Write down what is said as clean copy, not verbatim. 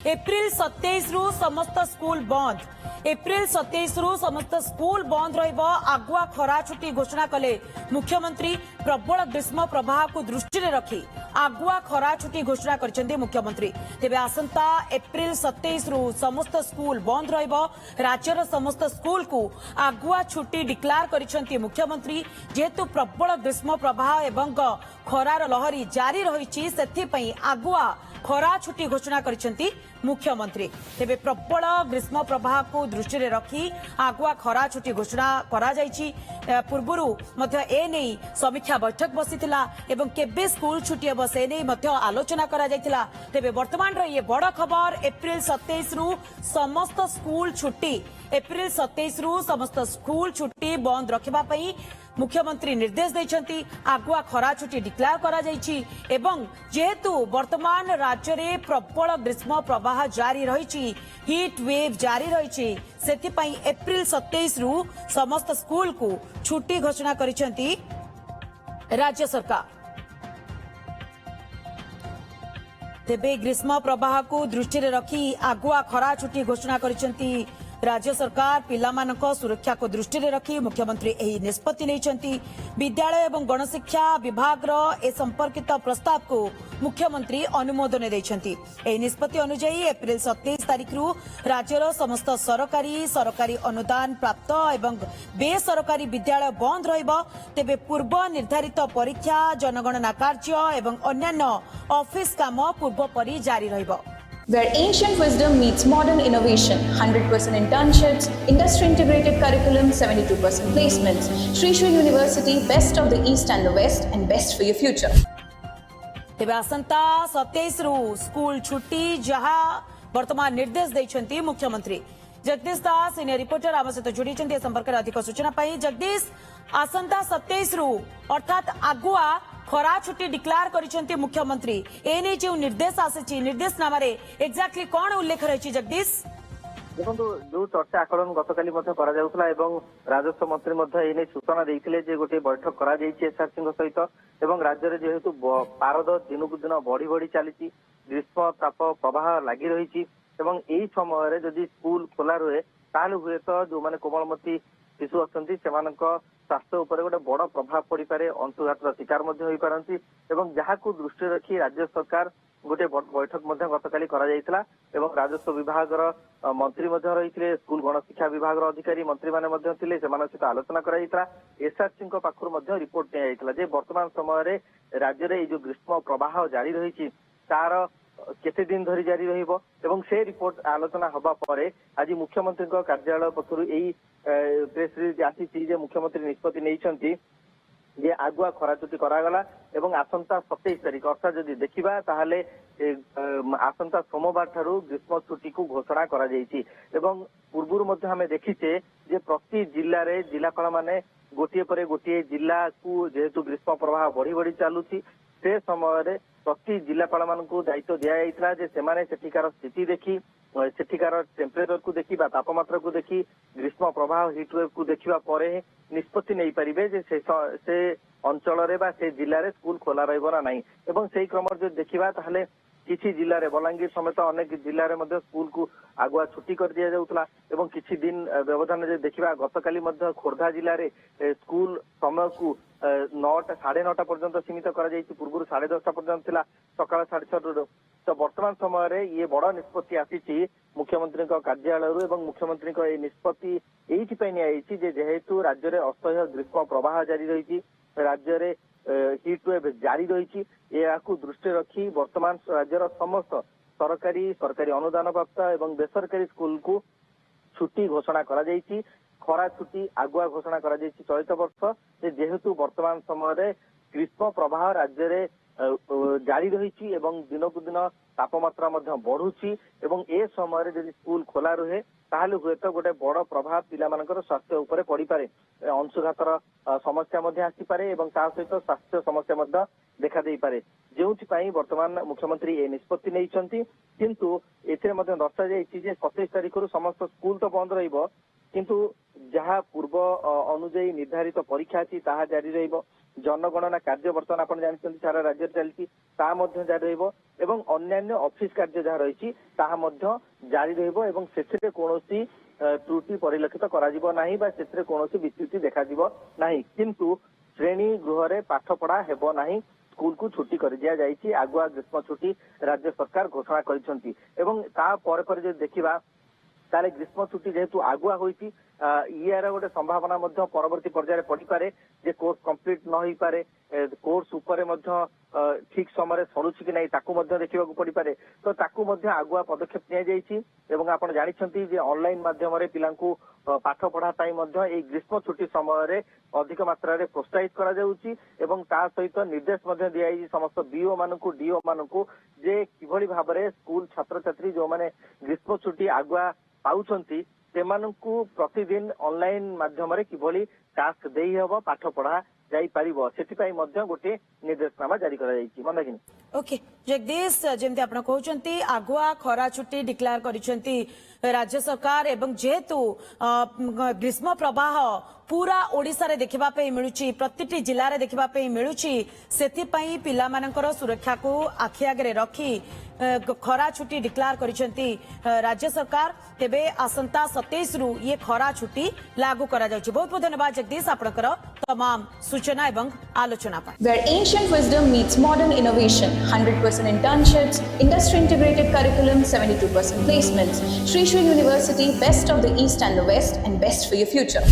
April 27 रु समस्त school बंद। एप्रिल 27 रु समस्त स्कूल बंद रहिबो। आगुआ खरा छुट्टी घोषणा कले मुख्यमंत्री। प्रबल ग्रीष्म प्रवाह को दृष्टि रखी आगुआ खरा छुट्टी घोषणा करछन्ते मुख्यमंत्री। तेबे आसंता एप्रिल 27 रु समस्त स्कूल बंद रहिबो। राज्यर समस्त स्कूल को आगुआ छुट्टी डिक्लेयर करछन्ते मुख्यमंत्री। जेतु प्रबल ग्रीष्म प्रवाह एवं खरार लहरी जारी रहिछि सेथि पई आगुआ खरा छुट्टी घोषणा करछन्ती मुख्यमंत्री। तेबे प्रबल ग्रीष्म प्रवाह को दृष्टि रखी आगुआ खरा छुट्टी घोषणा करा जायछि। पूर्वरु मध्य ए नै समीक्षा बैठक बसिथिला एवं केबे स्कूल छुट्टी बस ए नै मध्य आलोचना करा जायथिला। तेबे वर्तमान रो ये बड़ खबर एप्रिल 27 रु समस्त स्कूल छुट्टी। एप्रिल 27 रु समस्त स्कूल छुट्टी बंद रखिबा पई मुख्यमंत्री निर्देश देछंती। आगुआ खरा छुट्टी डिक्लेयर करा जायछि एवं जेहेतु वर्तमान राज्य में प्रबल ग्रीष्म प्रवाह जारी रहिछि, हीट वेव जारी रहिछि, सेति पई एप्रिल 27 रु समस्त स्कूल को छुट्टी घोषणा करिसेंती राज्य सरकार। तेबे ग्रीष्म प्रवाह को दृष्टि रखी आगुआ खरा छुट्टी घोषणा करिसेंती राज्य सरकार। पिलामानक सुरक्षा को दृष्टि रखी मुख्यमंत्री एही निष्पत्ति नैछंती। विद्यालय एवं गणशिक्षा विभाग रो ए संपर्कित प्रस्ताव को मुख्यमंत्री अनुमोदन दैछंती। एही निष्पत्ति अनुसार एप्रिल 27 तारिख रु राज्यर समस्त सरकारी अनुदान प्राप्त एवं बेसरकारी विद्यालय बंद रहिबो। तेबे पूर्व निर्धारित परीक्षा, जनगणना कार्य एवं अन्यान्य ऑफिस काम पूर्व परि जारी रहिबो। Where ancient wisdom meets modern innovation, 100% internships, industry-integrated curriculum, 72% placements. Sri Sri University, best of the East and the West, and best for your future. तेबे आसंता 27 रु स्कूल छुट्टी जहा वर्तमान निर्देश दैछंती मुख्यमंत्री। जगदीश दास सीनियर रिपोर्टर आम सहित जोड़ी संपर्क में अधिक सूचना पाई। जगदीश, आसंता 27 रु अर्थात आगुआ खरा छुट्टी डिक्लेयर करिसेंती मुख्यमंत्री। एने जो निर्देश आसी निर्देशनामा रे एक्जाक्टली कोन उल्लेख रहिछि जगदीश? देखो जो चर्चा आकलन गतकाली राजस्व मंत्री एने सूचना देते जे गोटे बैठक करा एसआरसी सहित राज्य में जेहेतु पारद दिनकू दिन बढ़ी बढ़ी चली ग्रीष्म ताप प्रवाह लगी रही समय जदि स्कूल खोला रुहे ताल हुए तो जो मैंने कोमलमती शिशु अच्छा स्वास्थ्य उपर गोटे बड़ प्रभाव पड़ पारे, अंशुघातर शिकार होती जहाँ को दृष्टि रखी राज्य सरकार गोटे बैठक गतकाली राजस्व विभाग मंत्री रही स्कूल गणशिक्षा विभाग अधिकारी मंत्री मैंने सहित आलोचना करा एसआरसी पाखर रिपोर्ट नि वर्तमान समय राज्य में जो ग्रीष्म प्रवाह जारी रही तार केते दिन धरी जारी रहिबो एवं से रिपोर्ट आलोचना हबा परे आज मुख्यमंत्री कार्यालय पक्षरु एई प्रेस रिलीज आसी जे मुख्यमंत्री निष्पत्ति नैछंती जे आगुआ खरा छुट्टी करागला एवं आसंता 27 तारिख अर्थात जदि देखिबा ताहले आसंता सोमवार ठारू ग्रीष्म छुट्टी को घोषणा करा जायछि एवं पूर्वरु मध्ये हमें देखिछे जे प्रति जिल्ला रे जिलापाल माने गोटिए परे गोटिए जिल्ला को जेहेतु ग्रीष्म प्रवाह बढ़ी बढ़ी चलुछि से समय प्रति जिलापाल मानकु दायित्व दिया सेठिकार स्थिति देखी सेठिकार टेम्परेचर को देखी तापमात्रा को देखी ग्रीष्म प्रवाह हिटवेव को देखा पर निष्पत्ति नहीं पारे से अंचल से जिले में स्कूल खोला रहा ना एवं से क्रम जो देखा ताहले किसी जिले में बलांगीर समेत अनेक जिले में स्कूल को आगुआ छुट्टी कर दि जाउतला एवं किछि दिन व्यवधान देखा गतकाली खोर्धा जिले में स्कूल समय को 9:30 पर्यंत सीमित कर पूर्व 10:30 पर्यंत थिला सकाळ 6:30 तो वर्तमान समय ये बड़ निष्पत्ति आसी मुख्यमंत्री कार्यालय एवं मुख्यमंत्री निष्पत्ति ये जेहेतु राज्य में असह्य ग्रीष्म प्रवाह जारी रही राज्य में हिटवेव जारी रही दृष्टि रखी वर्तमान राज्यर समस्त सरकारी अनुदान प्राप्त एवं बेसरकारी स्कूल को छुट्टी घोषणा करा जायछि। खरा छुट्टी आगुआ घोषणा करा जायछि चलित वर्ष जेहेतु वर्तमान समय ग्रीष्म प्रवाह राज्य में जारी रही एवं दिनकू दिन तापमात्रा बढ़ुची एवं ए समय जदि स्कूल खोला रुहे ताहले हुए तो गोटे बड़ प्रभाव पिलामानकर स्वास्थ्य उपरे पड़ी पारे, अंशुघातर समस्या आसीपारे एवं ता सहित स्वास्थ्य समस्या देखा दे पारे जोथि वर्तमान मुख्यमंत्री ए निष्पत्ति नैछंती। किंतु एथिरे दर्शा जायछि जे 27 तारिख समस्त स्कूल तो बंद रहिबो किंतु जहाँ पूर्व अनुजाई निर्धारित परीक्षा अच्छी ताहा जारी रहिबो जनगणना कार्य बर्तमान आपण जानते सारा राज्य चलती ता मध्य जारी रहिबो एवं अन्यान्य ऑफिस कार्य जहाँ रही ताहा मध्य जारी रहिबो एवं सेथिरे कोनोसी त्रुटि परिलक्षित कराजिबो नाही बा सेथिरे कोनोसी विस्तृति देखाजिबो नाही किंतु श्रेणी गृह रे पाठ पढ़ा हेबो नाही स्कूल को छुट्टी कर दिया जाइछि आगुआ ग्रीष्म छुट्टी राज्य सरकार घोषणा करिसंती एवं ता पर पर जे देखिबा ताले ग्रीष्म छुट्टी जेहेतु आगुआ होईछि यार गोटे संभावना मध्य परवर्ती पर्याय पड़ी पारे जे कोर्स कंप्लीट न होई पारे कोर्स ऊपर मध्य ठीक समय सरुछि कि नहीं ताकू मध्य देखिबा पड़ी पारे तो ताकू मध्य आगुआ पदक्षेप निया जाइछि एवं आपण जानिछंती जे ऑनलाइन माध्यम रे पिलांकू पाठ पढ़ा ताई मध्य ए ग्रीष्म छुट्टी समय रे अधिक मात्रा रे प्रोत्साहित करा जाउछि एवं ता सहित निर्देश मध्य दिया जाइछि समस्त BO Manku do Manku J किभଳି भाबरे school छात्र छात्री जो माने ग्रीष्म छुट्टी आगुआ पाउछंती सेमानंकु प्रतिदिन ऑनलाइन माध्यम रे किभଳି टास्क देई हबो पाठ पढ़ा जाई परिबो सेति मध्य गोटे निर्देशनामा जारी करा जाइछि मंदाकिनी ओके जगदीश जेमती आपण कहउचंती आगुआ खरा छुट्टी डिक्लेयर करिसंती राज्य सरकार एवं जेहेतु ग्रीष्म प्रवाह पूरा ओडिसा रे देखिबा पे मिलुची प्रतिटी जिल्ला रे देखिबा पे मिलुची सेति पई पिला मानकर सुरक्षा को आखि आगे रखी खरा छुट्टी डिक्लेयर करिसंती राज्य सरकार तेबे आसंता 27 रु ये खरा छुट्टी लागू करा जाउची बहुत बहुत धन्यवाद जगदीश आपनकर तमाम सूचना एवं आलोचना पर Where ancient wisdom meets modern innovation, 100% internships, industry integrated curriculum, 72% placements. Sri University, best of the East and the West, and best for your future.